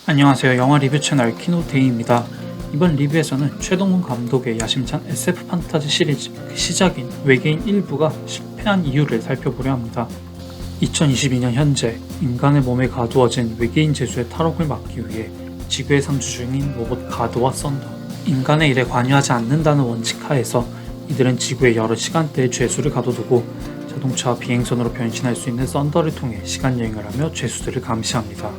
안녕하세요. 영화 리뷰 채널 키노데이입니다. 이번 리뷰에서는 최동훈 감독의 야심찬 SF 판타지 시리즈 그 시작인 외계인 1부가 실패한 이유를 살펴보려 합니다. 2022년 현재 인간의 몸에 가두어진 외계인 제수의 탈옥을 막기 위해 지구에 상주 중인 로봇 가드와 썬더, 인간의 일에 관여하지 않는다는 원칙 하에서 이들은 지구의 여러 시간대에 죄수를 가둬두고 자동차와 비행선으로 변신할 수 있는 썬더를 통해 시간여행을 하며 죄수들을 감시합니다.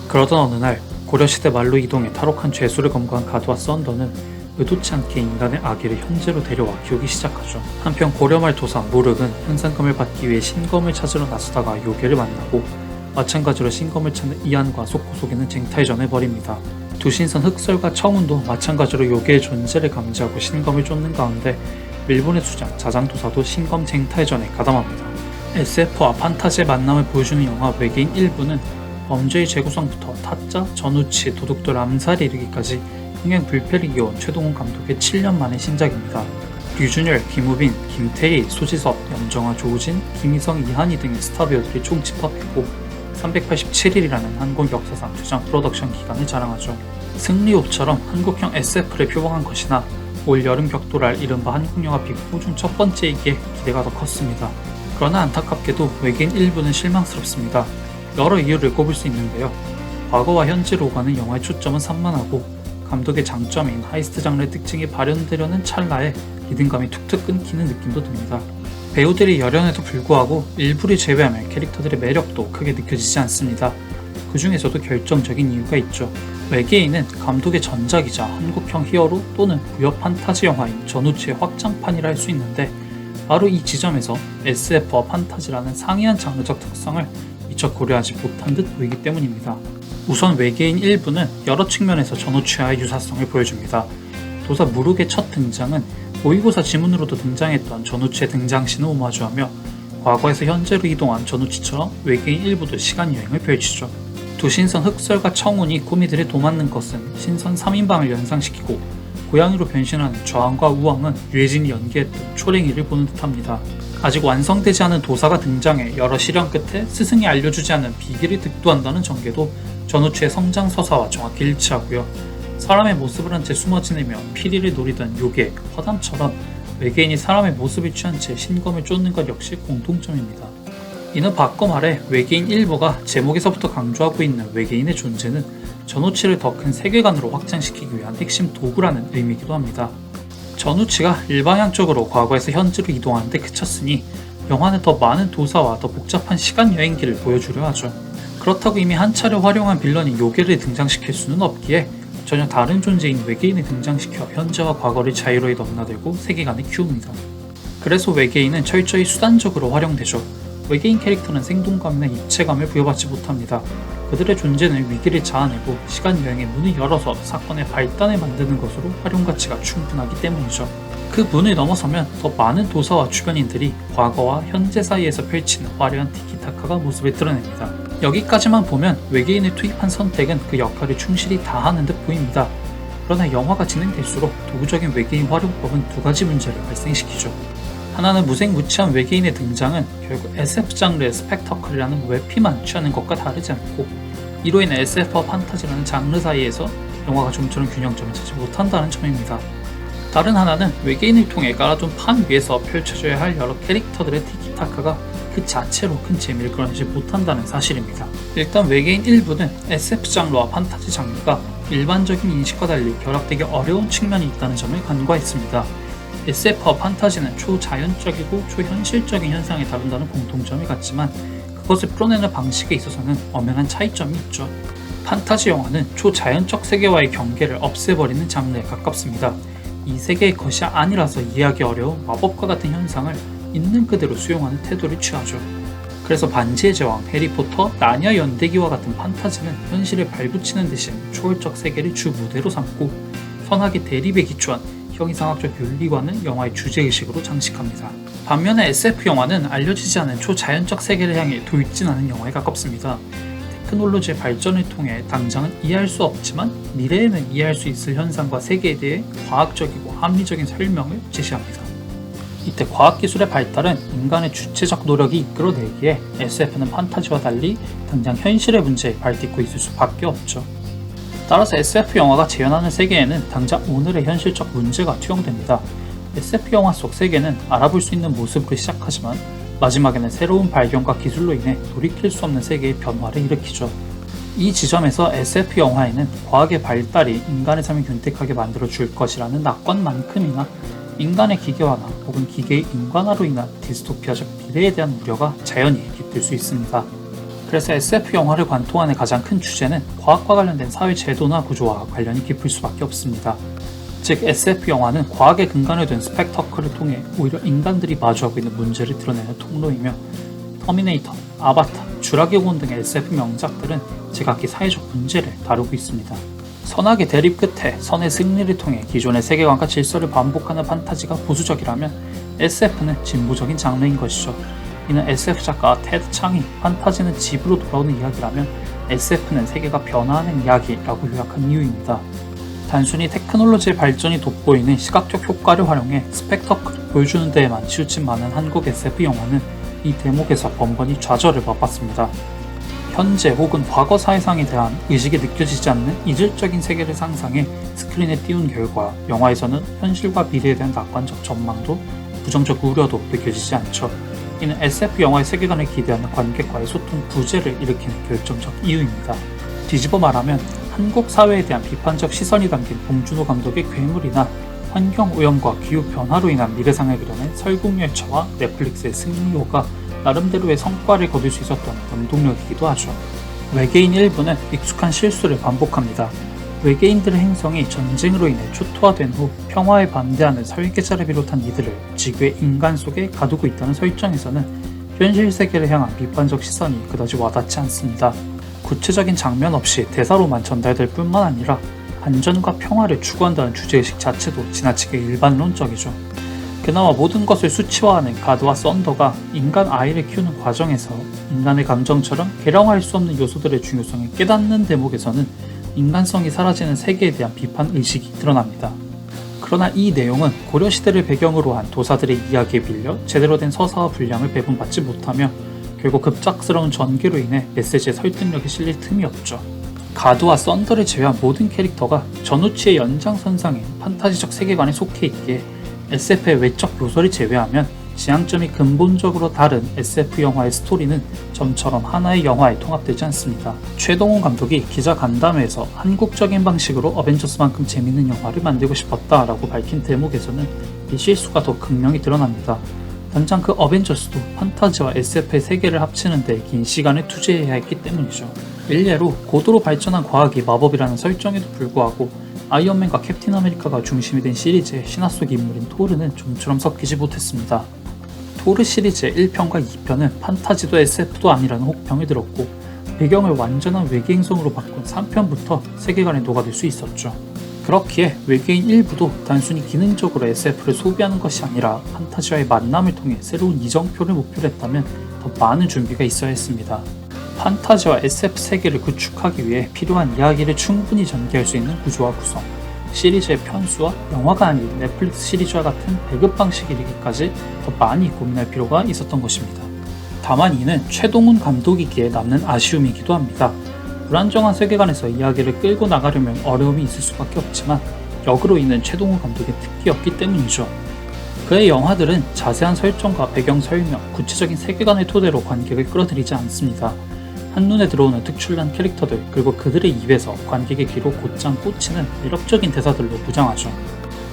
그러던 어느 날 고려시대 말로 이동해 탈옥한 죄수를 검거한 가드와 썬더는 의도치 않게 인간의 아기를 현재로 데려와 키우기 시작하죠. 한편 고려말 도사 무륵은 현상금을 받기 위해 신검을 찾으러 나서다가 요괴를 만나고 마찬가지로 신검을 찾는 이안과 속고속에는 쟁탈전을 벌입니다. 두 신선 흑설과 청운도 마찬가지로 요괴의 존재를 감지하고 신검을 쫓는 가운데 일본의 수장 자장도사도 신검 쟁탈전에 가담합니다. SF와 판타지의 만남을 보여주는 영화 외계인 1부는 범죄의 재구성부터 타짜, 전우치, 도둑들 암살에 이르기까지 흥행 불패를 이어온 최동훈 감독의 7년 만의 신작입니다. 류준열, 김우빈, 김태희, 소지섭, 염정아, 조우진, 김희성, 이한희 등의 스타 배우들이 총 집합했고 387일이라는 한국 역사상 최장 프로덕션 기간을 자랑하죠. 승리호처럼 한국형 SF를 표방한 것이나 올 여름 격돌할 이른바 한국영화 빅4 중 첫 번째이기에 기대가 더 컸습니다. 그러나 안타깝게도 외계인 1부는 실망스럽습니다. 여러 이유를 꼽을 수 있는데요. 과거와 현재로 오가는 영화의 초점은 산만하고 감독의 장점인 하이스트 장르의 특징이 발현되려는 찰나에 리듬감이 툭툭 끊기는 느낌도 듭니다. 배우들이 열연에도 불구하고 일부를 제외하면 캐릭터들의 매력도 크게 느껴지지 않습니다. 그 중에서도 결정적인 이유가 있죠. 외계인은 감독의 전작이자 한국형 히어로 또는 무협 판타지 영화인 전우치의 확장판이라 할 수 있는데 바로 이 지점에서 SF와 판타지라는 상이한 장르적 특성을 미처 고려하지 못한 듯 보이기 때문입니다. 우선 외계인 1부는 여러 측면에서 전우치와의 유사성을 보여줍니다. 도사 무륵의 첫 등장은 모의고사 지문으로도 등장했던 전우치의 등장신을 오마주하며 과거에서 현재로 이동한 전우치처럼 외계인 1부도 시간여행을 펼치죠. 두 신선 흑설과 청운이 코미디를 도맡는 것은 신선 3인방을 연상시키고 고양이로 변신하는 좌왕과 우왕은 유해진이 연기했던 초랭이를 보는 듯합니다. 아직 완성되지 않은 도사가 등장해 여러 시련 끝에 스승이 알려주지 않은 비기를 득도한다는 전개도 전우치의 성장 서사와 정확히 일치하고요. 사람의 모습을 한 채 숨어 지내며 피리를 노리던 요괴, 허담처럼 외계인이 사람의 모습을 취한 채 신검을 쫓는 것 역시 공통점입니다. 이는 바꿔 말해 외계인 1부가 제목에서부터 강조하고 있는 외계인의 존재는 전우치를 더 큰 세계관으로 확장시키기 위한 핵심 도구라는 의미이기도 합니다. 전우치가 일방향적으로 과거에서 현재로 이동하는데 그쳤으니 영화는 더 많은 도사와 더 복잡한 시간 여행기를 보여주려 하죠. 그렇다고 이미 한 차례 활용한 빌런인 요괴를 등장시킬 수는 없기에 전혀 다른 존재인 외계인을 등장시켜 현재와 과거를 자유로이 넘나들고 세계관을 키웁니다. 그래서 외계인은 철저히 수단적으로 활용되죠. 외계인 캐릭터는 생동감이나 입체감을 부여받지 못합니다. 그들의 존재는 위기를 자아내고 시간여행의 문을 열어서 사건의 발단을 만드는 것으로 활용가치가 충분하기 때문이죠. 그 문을 넘어서면 더 많은 도사와 주변인들이 과거와 현재 사이에서 펼치는 화려한 티키타카가 모습을 드러냅니다. 여기까지만 보면 외계인을 투입한 선택은 그 역할을 충실히 다하는 듯 보입니다. 그러나 영화가 진행될수록 도구적인 외계인 활용법은 두 가지 문제를 발생시키죠. 하나는 무색무취한 외계인의 등장은 결국 SF 장르의 스펙터클이라는 외피만 취하는 것과 다르지 않고 이로 인해 SF와 판타지라는 장르 사이에서 영화가 좀처럼 균형점을 찾지 못한다는 점입니다. 다른 하나는 외계인을 통해 깔아둔 판 위에서 펼쳐져야 할 여러 캐릭터들의 티키타카가 그 자체로 큰 재미를 끌어내지 못한다는 사실입니다. 일단 외계인 1부는 SF 장르와 판타지 장르가 일반적인 인식과 달리 결합되기 어려운 측면이 있다는 점을 간과했습니다. SF와 판타지는 초자연적이고 초현실적인 현상을 다룬다는 공통점이 같지만 그것을 풀어내는 방식에 있어서는 엄연한 차이점이 있죠. 판타지 영화는 초자연적 세계와의 경계를 없애버리는 장르에 가깝습니다. 이 세계의 것이 아니라서 이해하기 어려운 마법과 같은 현상을 있는 그대로 수용하는 태도를 취하죠. 그래서 반지의 제왕, 해리포터, 나니아 연대기와 같은 판타지는 현실을 발붙이는 대신 초월적 세계를 주 무대로 삼고 선악의 대립에 기초한 형이상학적 윤리관을 영화의 주제의식으로 장식합니다. 반면에 SF 영화는 알려지지 않은 초자연적 세계를 향해 돌진하는 영화에 가깝습니다. 테크놀로지의 발전을 통해 당장은 이해할 수 없지만 미래에는 이해할 수 있을 현상과 세계에 대해 과학적이고 합리적인 설명을 제시합니다. 이때 과학기술의 발달은 인간의 주체적 노력이 이끌어내기에 SF는 판타지와 달리 당장 현실의 문제에 발딛고 있을 수밖에 없죠. 따라서 SF 영화가 재현하는 세계에는 당장 오늘의 현실적 문제가 투영됩니다. SF 영화 속 세계는 알아볼 수 있는 모습으로 시작하지만 마지막에는 새로운 발견과 기술로 인해 돌이킬 수 없는 세계의 변화를 일으키죠. 이 지점에서 SF 영화에는 과학의 발달이 인간의 삶을 윤택하게 만들어 줄 것이라는 낙관만큼이나 인간의 기계화나 혹은 기계의 인간화로 인한 디스토피아적 미래에 대한 우려가 자연히 깃들 수 있습니다. 그래서 SF 영화를 관통하는 가장 큰 주제는 과학과 관련된 사회 제도나 구조와 관련이 깊을 수밖에 없습니다. 즉 SF 영화는 과학의 근간을 둔 스펙터클을 통해 오히려 인간들이 마주하고 있는 문제를 드러내는 통로이며 터미네이터, 아바타, 쥐라기 공원 등의 SF 명작들은 제각기 사회적 문제를 다루고 있습니다. 선악의 대립 끝에 선의 승리를 통해 기존의 세계관과 질서를 반복하는 판타지가 보수적이라면 SF는 진보적인 장르인 것이죠. 이는 SF 작가 테드 창이 판타지는 집으로 돌아오는 이야기라면 SF는 세계가 변화하는 이야기라고 요약한 이유입니다. 단순히 테크놀로지의 발전이 돋보이는 시각적 효과를 활용해 스펙터클을 보여주는 데에만 치우친 많은 한국 SF 영화는 이 대목에서 번번이 좌절을 맛봤습니다. 현재 혹은 과거 사회상에 대한 의식이 느껴지지 않는 이질적인 세계를 상상해 스크린에 띄운 결과 영화에서는 현실과 미래에 대한 낙관적 전망도 부정적 우려도 느껴지지 않죠. 이는 SF 영화의 세계관을 기대하는 관객과의 소통 부재를 일으키는 결정적 이유입니다. 뒤집어 말하면 한국 사회에 대한 비판적 시선이 담긴 봉준호 감독의 괴물이나 환경오염과 기후변화로 인한 미래상을 그려낸 설국열차와 넷플릭스의 승리호가 나름대로의 성과를 거둘 수 있었던 원동력이기도 하죠. 외계인 일부는 익숙한 실수를 반복합니다. 외계인들의 행성이 전쟁으로 인해 초토화된 후 평화에 반대하는 설계자를 비롯한 이들을 지구의 인간 속에 가두고 있다는 설정에서는 현실 세계를 향한 비판적 시선이 그다지 와닿지 않습니다. 구체적인 장면 없이 대사로만 전달될 뿐만 아니라 안전과 평화를 추구한다는 주제의식 자체도 지나치게 일반론적이죠. 그나마 모든 것을 수치화하는 가드와 썬더가 인간 아이를 키우는 과정에서 인간의 감정처럼 계량화할 수 없는 요소들의 중요성을 깨닫는 대목에서는 인간성이 사라지는 세계에 대한 비판 의식이 드러납니다. 그러나 이 내용은 고려시대를 배경으로 한 도사들의 이야기에 빌려 제대로 된 서사와 분량을 배분받지 못하며 결국 급작스러운 전개로 인해 메시지의 설득력이 실릴 틈이 없죠. 가드와 썬더를 제외한 모든 캐릭터가 전우치의 연장선상인 판타지적 세계관에 속해 있기에 SF의 외적 요소를 제외하면 지향점이 근본적으로 다른 SF 영화의 스토리는 점처럼 하나의 영화에 통합되지 않습니다. 최동훈 감독이 기자 간담회에서 한국적인 방식으로 어벤져스만큼 재밌는 영화를 만들고 싶었다라고 밝힌 대목에서는 이 실수가 더 극명히 드러납니다. 당장 그 어벤져스도 판타지와 SF의 세계를 합치는 데 긴 시간을 투자해야 했기 때문이죠. 일례로 고도로 발전한 과학이 마법이라는 설정에도 불구하고 아이언맨과 캡틴 아메리카가 중심이 된 시리즈의 신화 속 인물인 토르는 좀처럼 섞이지 못했습니다. 토르 시리즈의 1편과 2편은 판타지도 SF도 아니라는 혹평을 들었고 배경을 완전한 외계행성으로 바꾼 3편부터 세계관에 녹아들 수 있었죠. 그렇기에 외계인 일부도 단순히 기능적으로 SF를 소비하는 것이 아니라 판타지와의 만남을 통해 새로운 이정표를 목표로 했다면 더 많은 준비가 있어야 했습니다. 판타지와 SF 세계를 구축하기 위해 필요한 이야기를 충분히 전개할 수 있는 구조와 구성, 시리즈의 편수와 영화가 아닌 넷플릭스 시리즈와 같은 배급 방식에 이르기까지 더 많이 고민할 필요가 있었던 것입니다. 다만 이는 최동훈 감독이기에 남는 아쉬움이기도 합니다. 불안정한 세계관에서 이야기를 끌고 나가려면 어려움이 있을 수밖에 없지만 역으로 있는 최동훈 감독의 특기였기 때문이죠. 그의 영화들은 자세한 설정과 배경 설명, 구체적인 세계관을 토대로 관객을 끌어들이지 않습니다. 한눈에 들어오는 특출난 캐릭터들 그리고 그들의 입에서 관객의 귀로 곧장 꽂히는 매력적인 대사들로 무장하죠.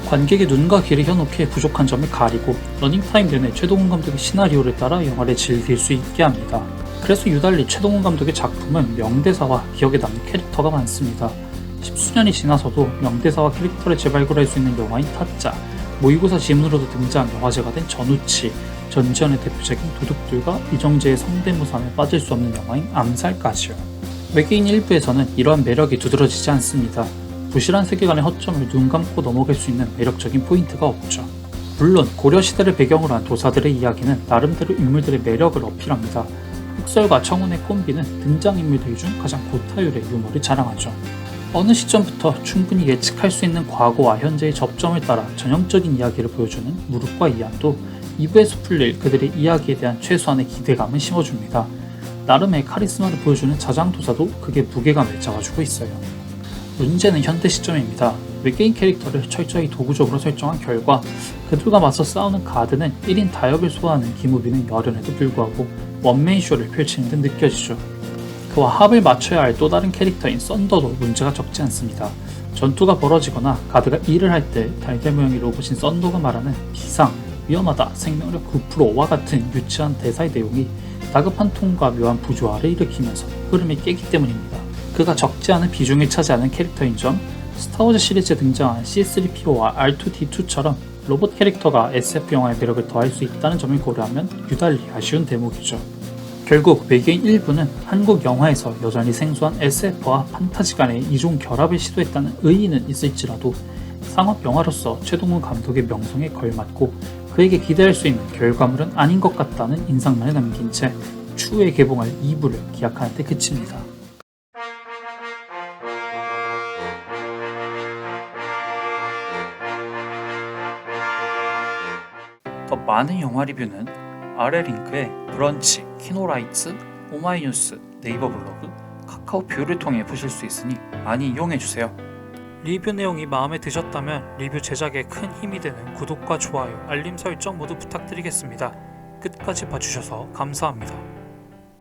관객의 눈과 귀를 현혹해 부족한 점을 가리고 러닝타임 내내 최동훈 감독의 시나리오를 따라 영화를 즐길 수 있게 합니다. 그래서 유달리 최동훈 감독의 작품은 명대사와 기억에 남는 캐릭터가 많습니다. 십수년이 지나서도 명대사와 캐릭터를 재발굴할 수 있는 영화인 타짜, 모의고사 지문으로도 등장한 영화제가 된 전우치, 전지현의 대표적인 도둑들과 이정재의 성대모사에 빠질 수 없는 영화인 암살까지요. 외계인 일부에서는 이러한 매력이 두드러지지 않습니다. 부실한 세계관의 허점을 눈 감고 넘어갈 수 있는 매력적인 포인트가 없죠. 물론 고려시대를 배경으로 한 도사들의 이야기는 나름대로 인물들의 매력을 어필합니다. 흑설과 청운의 콤비는 등장인물들 중 가장 고타율의 유머를 자랑하죠. 어느 시점부터 충분히 예측할 수 있는 과거와 현재의 접점을 따라 전형적인 이야기를 보여주는 무릎과 이안도 2부에서 풀릴 그들의 이야기에 대한 최소한의 기대감을 심어줍니다. 나름의 카리스마를 보여주는 자장도사도 그게 무게감을 잡아주고 있어요. 문제는 현대 시점입니다. 외계인 캐릭터를 철저히 도구적으로 설정한 결과 그들과 맞서 싸우는 가드는 1인 다역을 소화하는 기무비는 열연에도 불구하고 원맨 쇼를 펼치는 듯 느껴지죠. 그와 합을 맞춰야 할 또 다른 캐릭터인 썬더도 문제가 적지 않습니다. 전투가 벌어지거나 가드가 일을 할 때 달걀 모양의 로봇인 썬더가 말하는 비상, 위험하다, 생명력 9%와 같은 유치한 대사의 내용이 다급한 톤과 묘한 부조화를 일으키면서 흐름이 깨기 때문입니다. 그가 적지 않은 비중을 차지하는 캐릭터인 점, 스타워즈 시리즈에 등장한 C-3PO와 R2-D2처럼 로봇 캐릭터가 SF 영화의 매력을 더할 수 있다는 점을 고려하면 유달리 아쉬운 대목이죠. 결국 외계인 일부는 한국 영화에서 여전히 생소한 SF와 판타지 간의 이종 결합을 시도했다는 의의는 있을지라도 상업 영화로서 최동훈 감독의 명성에 걸맞고 그에게 기대할 수 있는 결과물은 아닌 것 같다는 인상만을 남긴 채 추후에 개봉할 2부를 기약하는 데 그칩니다. 더 많은 영화 리뷰는 아래 링크에 브런치, 키노라이츠, 오마이뉴스, 네이버 블로그, 카카오 뷰를 통해 보실 수 있으니 많이 이용해주세요. 리뷰 내용이 마음에 드셨다면 리뷰 제작에 큰 힘이 되는 구독과 좋아요, 알림 설정 모두 부탁드리겠습니다. 끝까지 봐주셔서 감사합니다.